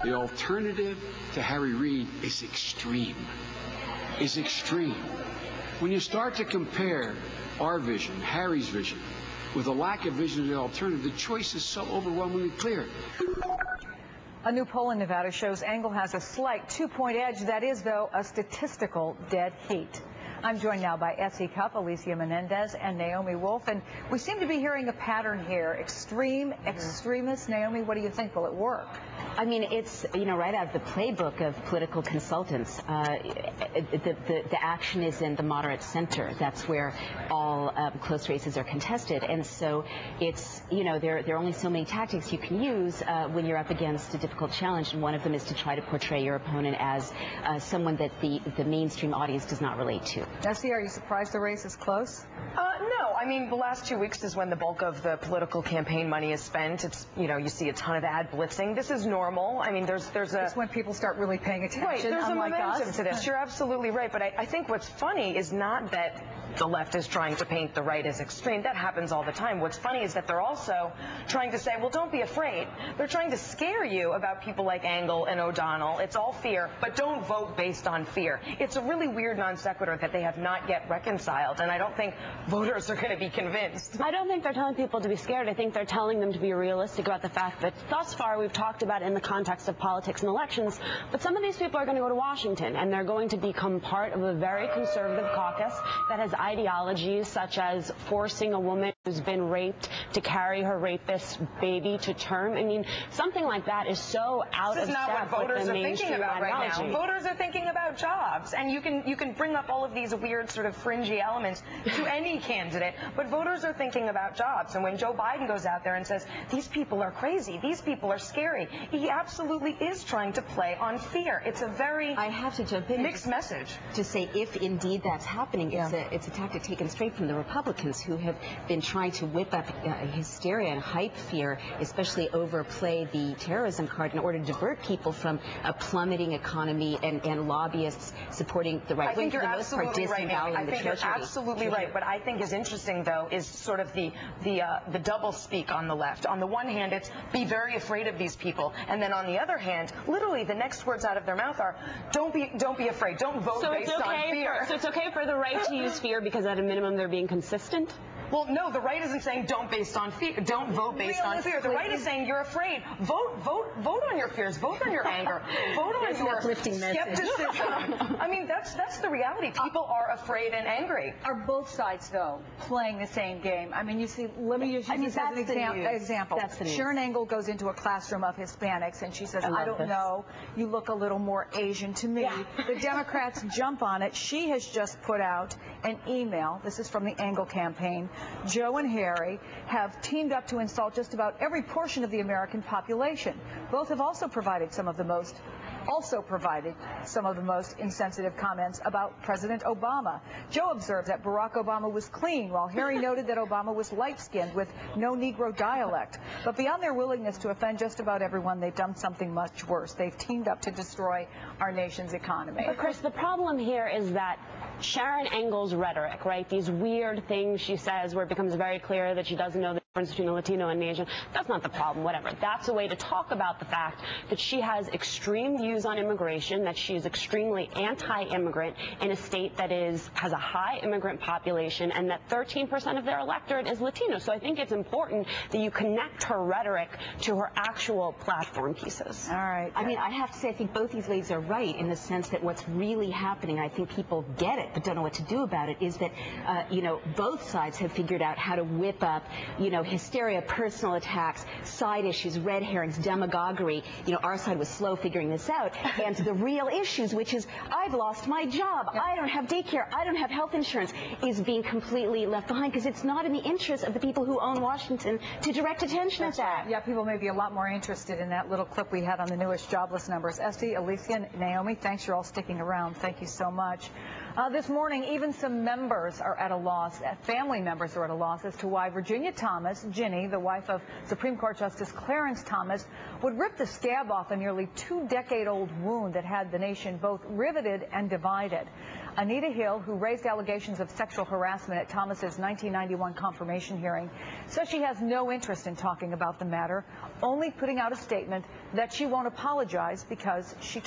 The alternative to Harry Reid is extreme. When you start to compare our vision, Harry's vision, with a lack of vision of the alternative, the choice is so overwhelmingly clear. A new poll in Nevada shows Engel has a slight 2-point edge. That is, though, a statistical dead heat. I'm joined now by Cupp, Alicia Menendez, and Naomi Wolf, and we seem to be hearing a pattern here. Extreme, extremists. Naomi, what do you think? Will it work? I mean, it's, right out of the playbook of political consultants. The action is in the moderate center. That's where all close races are contested. And so it's, there are only so many tactics you can use when you're up against a difficult challenge. And one of them is to try to portray your opponent as someone that the mainstream audience does not relate to. Essie, are you surprised the race is close? No. I mean, the last 2 weeks is when the bulk of the political campaign money is spent. It's, you see a ton of ad blitzing. This is normal. I mean, there's a... It's when people start really paying attention. Right, there's a momentum to this. You're absolutely right. But I think what's funny is not that the left is trying to paint the right as extreme. That happens all the time. What's funny is that they're also trying to say, well, don't be afraid. They're trying to scare you about people like Engel and O'Donnell. It's all fear, but don't vote based on fear. It's a really weird non sequitur that they have not yet reconciled, and I don't think voters are going to be convinced. I don't think they're telling people to be scared. I think they're telling them to be realistic about the fact that thus far we've talked about in the context of politics and elections, but some of these people are going to go to Washington, and they're going to become part of a very conservative caucus that has ideologies such as forcing a woman who's been raped to carry her rapist baby to term. I mean, something like that is so out of step with the mainstream ideology. Voters are thinking about jobs, and you can bring up all of these weird sort of fringy elements to any candidate, but voters are thinking about jobs. And when Joe Biden goes out there and says, these people are crazy, these people are scary, he absolutely is trying to play on fear. It's a very I have to jump in mixed message. To say if indeed that's happening, it's a tactic taken straight from the Republicans, who have been trying to whip up hysteria and hype fear, especially overplay the terrorism card in order to divert people from a plummeting economy and lobbyists supporting the right wing, for the most part, disemboweling the Treasury. You're absolutely right. What I think is interesting, though, is sort of the double speak on the left. On the one hand, it's be very afraid of these people, and then on the other hand, literally the next words out of their mouth are don't be afraid. Don't vote based on fear. So it's okay for the right to use fear because at a minimum they're being consistent? Well, no, the right isn't saying don't based on fear. Don't vote based on fear. The right is saying you're afraid. Vote on your fears. Vote on your anger. Vote on your skepticism. I mean, that's the reality. People are afraid and angry. Are both sides, though, playing the same game? I mean, you see, let me use this as an example. Sharon Engel goes into a classroom of Hispanics, and she says, I don't know, you look a little more Asian to me. Yeah. The Democrats jump on it. She has just put out an email. This is from the Engel campaign. Joe and Harry have teamed up to insult just about every portion of the American population. Both have also provided some of the most insensitive comments about President Obama. Joe observed that Barack Obama was clean, while Harry noted that Obama was light-skinned with no Negro dialect. But beyond their willingness to offend just about everyone, they've done something much worse. They've teamed up to destroy our nation's economy. But Chris, the problem here is that Sharon Engel's rhetoric, right, these weird things she says where it becomes very clear that she doesn't know the difference between a Latino and an Asian, that's not the problem, whatever. That's a way to talk about the fact that she has extreme views on immigration, that she is extremely anti-immigrant in a state that has a high immigrant population, and that 13% of their electorate is Latino. So I think it's important that you connect her rhetoric to her actual platform pieces. All right. I mean, I have to say, I think both these ladies are right in the sense that what's really happening, I think people get it but don't know what to do about it, is that, both sides have figured out how to whip up, hysteria, personal attacks, side issues, red herrings, demagoguery. Our side was slow figuring this out. And the real issues, which is, I've lost my job, I don't have daycare, I don't have health insurance, is being completely left behind because it's not in the interest of the people who own Washington to direct attention at that. Yeah, people may be a lot more interested in that little clip we had on the newest jobless numbers. Essie, Alicia, and Naomi, thanks. You're all sticking around. Thank you so much. This morning, even some members are at a loss, family members are at a loss as to why Virginia Thomas, Ginny, the wife of Supreme Court Justice Clarence Thomas, would rip the scab off a nearly 2-decade-old wound that had the nation both riveted and divided. Anita Hill, who raised allegations of sexual harassment at Thomas's 1991 confirmation hearing, says she has no interest in talking about the matter, only putting out a statement that she won't apologize because she